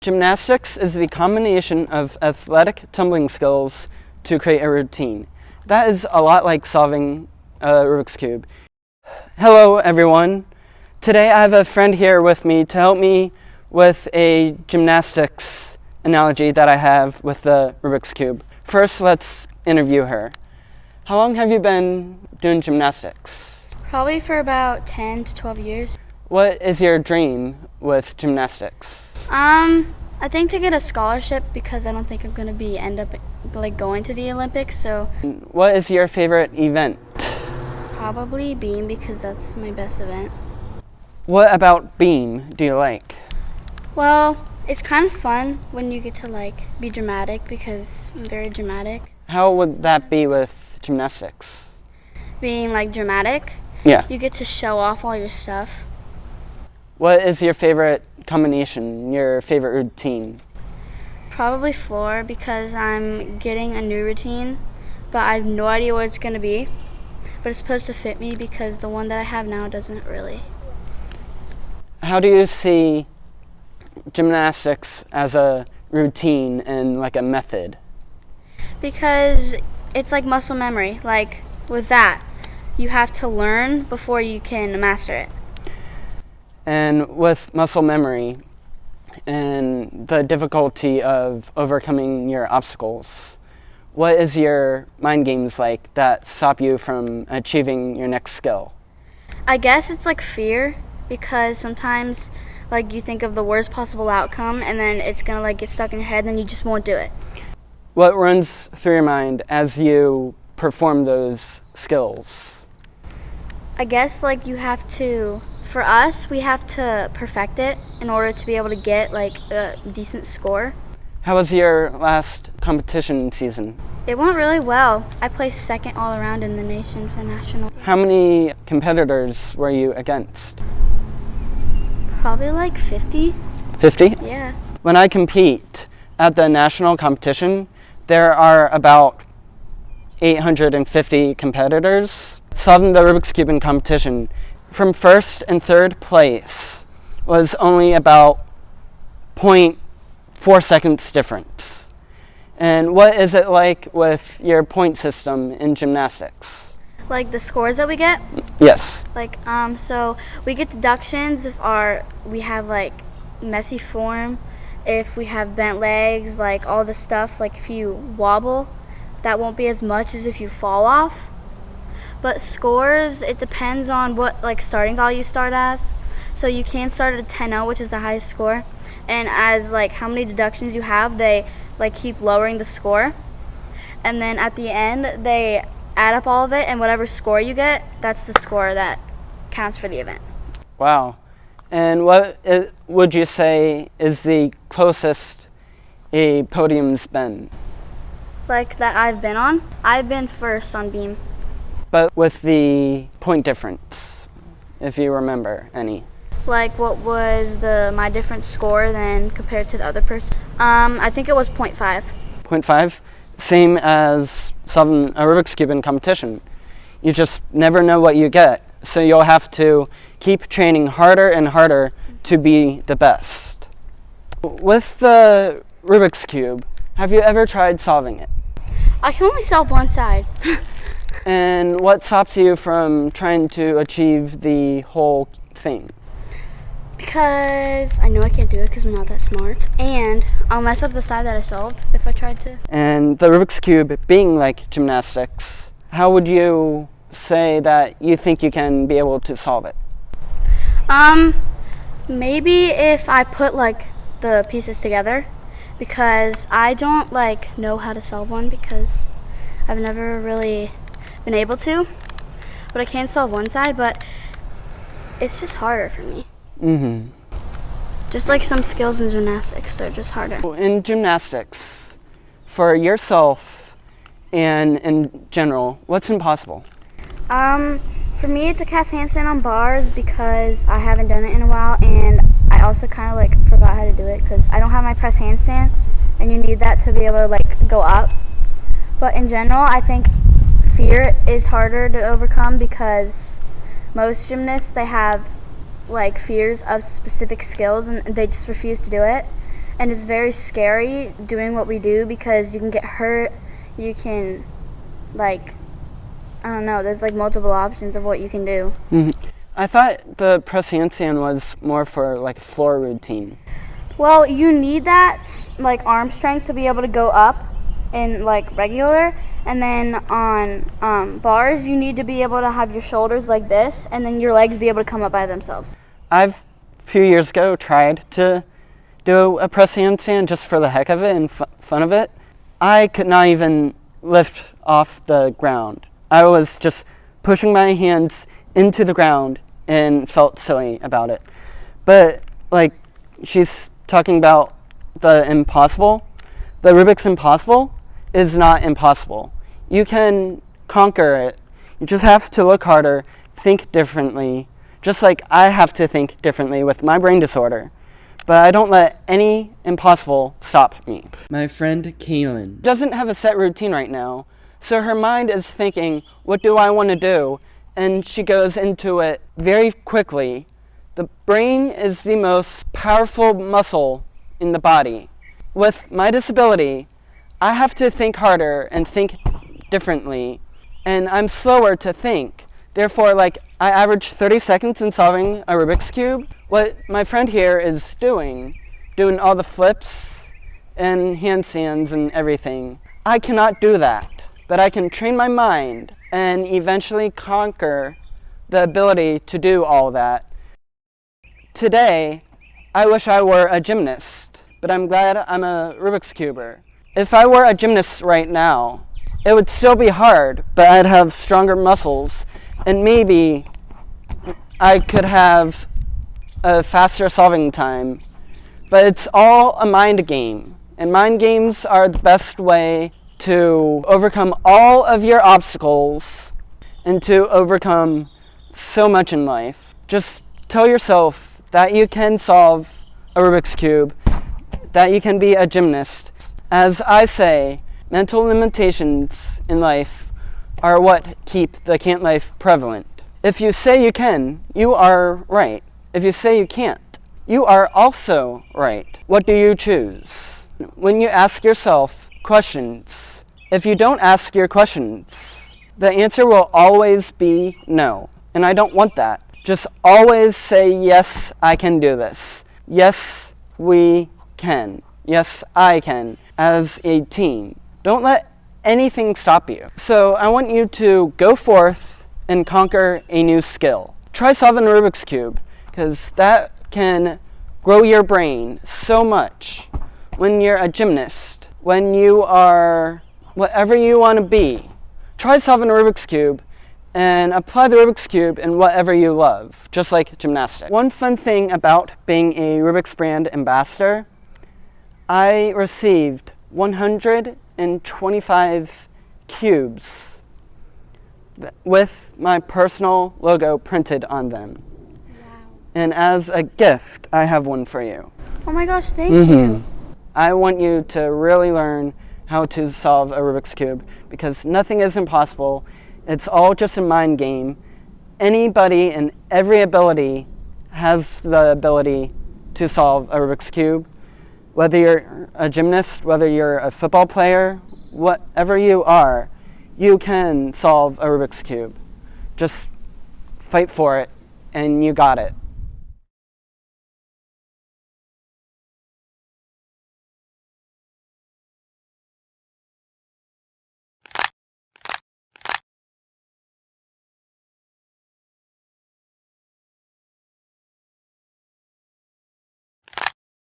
Gymnastics is the combination of athletic tumbling skills to create a routine. That is a lot like solving a Rubik's Cube. Hello everyone. Today I have a friend here with me to help me with a gymnastics analogy that I have with the Rubik's Cube. First, let's interview her. How long have you been doing gymnastics? Probably for about 10 to 12 years. What is your dream with gymnastics? I think to get a scholarship because I don't think I'm going to end up going to the Olympics, so What is your favorite event? probably beam because that's my best event. What about beam do you like? Well, it's kind of fun when you get to be dramatic because I'm very dramatic. How would that be with gymnastics? Being dramatic, Yeah. you get to show off all your stuff. What is your favorite combination, your favorite routine? Probably floor because I'm getting a new routine, but I have no idea what it's going to be. But it's supposed to fit me because the one that I have now doesn't really. How do you see gymnastics as a routine and like a method? Because it's like muscle memory. Like with that, you have to learn before you can master it. And with muscle memory and the difficulty of overcoming your obstacles, what is your mind games like that stop you from achieving your next skill? I guess it's like fear because sometimes you think of the worst possible outcome and then it's gonna get stuck in your head and then you just won't do it. What runs through your mind as you perform those skills? I guess you have to, for us, we have to perfect it in order to be able to get a decent score. How was your last competition season? It went really well. I placed second all around in the nation for national. How many competitors were you against? Probably 50. 50? Yeah. When I compete at the national competition, there are about 850 competitors. Solving the Rubik's Cube in competition from first and third place was only about 0.4 seconds difference. And what is it like with your point system in gymnastics? The scores that we get? Yes. So we get deductions if we have messy form, if we have bent legs, all the stuff, if you wobble, that won't be as much as if you fall off. But scores, it depends on what starting value you start as. So you can start at a 10-0, which is the highest score. And as how many deductions you have, they keep lowering the score. And then at the end, they add up all of it, and whatever score you get, that's the score that counts for the event. Wow. And what would you say is the closest a podium's been? That I've been on? I've been first on beam. But with the point difference, if you remember any. What was my different score then compared to the other person? I think it was 0.5. 0.5? Same as solving a Rubik's Cube in competition. You just never know what you get, so you'll have to keep training harder and harder to be the best. With the Rubik's Cube, have you ever tried solving it? I can only solve one side. And what stops you from trying to achieve the whole thing? Because I know I can't do it because I'm not that smart. And I'll mess up the side that I solved if I tried to. And the Rubik's Cube being like gymnastics, how would you say that you think you can be able to solve it? Maybe if I put the pieces together, because I don't know how to solve one because I've never really been able to. But I can solve one side, but it's just harder for me. Mm-hmm. Just some skills in gymnastics, they're just harder. In gymnastics, for yourself and in general, what's impossible? For me, it's a cast handstand on bars because I haven't done it in a while, and I also kind of forgot how to do it because I don't have my press handstand, and you need that to be able to go up. But in general, I think fear is harder to overcome because most gymnasts, they have fears of specific skills and they just refuse to do it. and it's very scary doing what we do because you can get hurt, you can, like, I don't know, there's like multiple options of what you can do. I thought the press handstand was more for like floor routine. Well, you need that like arm strength to be able to go up in like regular, and then on bars you need to be able to have your shoulders like this, and then your legs be able to come up by themselves. I've a few years ago tried to do a press handstand just for the heck of it and fun of it. I could not even lift off the ground. I was just pushing my hands into the ground and felt silly about it. But like she's talking about the impossible, the Rubik's impossible is not impossible. You can conquer it. You just have to look harder, think differently, just like I have to think differently with my brain disorder. But I don't let any impossible stop me. My friend Kaylin doesn't have a set routine right now, so her mind is thinking, what do I want to do? And she goes into it very quickly. The brain is the most powerful muscle in the body. With my disability, I have to think harder and think differently, and I'm slower to think. Therefore, like, I average 30 seconds in solving a Rubik's Cube. What my friend here is doing all the flips and handstands and everything, I cannot do that. But I can train my mind and eventually conquer the ability to do all that. Today, I wish I were a gymnast, but I'm glad I'm a Rubik's Cuber. If I were a gymnast right now, it would still be hard, but I'd have stronger muscles, and maybe I could have a faster solving time. But it's all a mind game, and mind games are the best way to overcome all of your obstacles and to overcome so much in life. Just tell yourself that you can solve a Rubik's Cube, that you can be a gymnast. As I say, mental limitations in life are what keep the can't life prevalent. If you say you can, you are right. If you say you can't, you are also right. What do you choose? When you ask yourself questions, if you don't ask your questions, the answer will always be no. And I don't want that. Just always say, yes, I can do this. Yes, we can. Yes, I can, as a team. Don't let anything stop you. So I want you to go forth and conquer a new skill. Try solving a Rubik's Cube, because that can grow your brain so much. When you're a gymnast, when you are whatever you want to be, try solving a Rubik's Cube and apply the Rubik's Cube in whatever you love, just like gymnastics. One fun thing about being a Rubik's brand ambassador, I received 125 cubes with my personal logo printed on them. Wow. And as a gift, I have one for you. Oh my gosh, thank you. I want you to really learn how to solve a Rubik's Cube, because nothing is impossible. It's all just a mind game. Anybody and every ability has the ability to solve a Rubik's Cube. Whether you're a gymnast, whether you're a football player, whatever you are, you can solve a Rubik's Cube. Just fight for it, and you got it.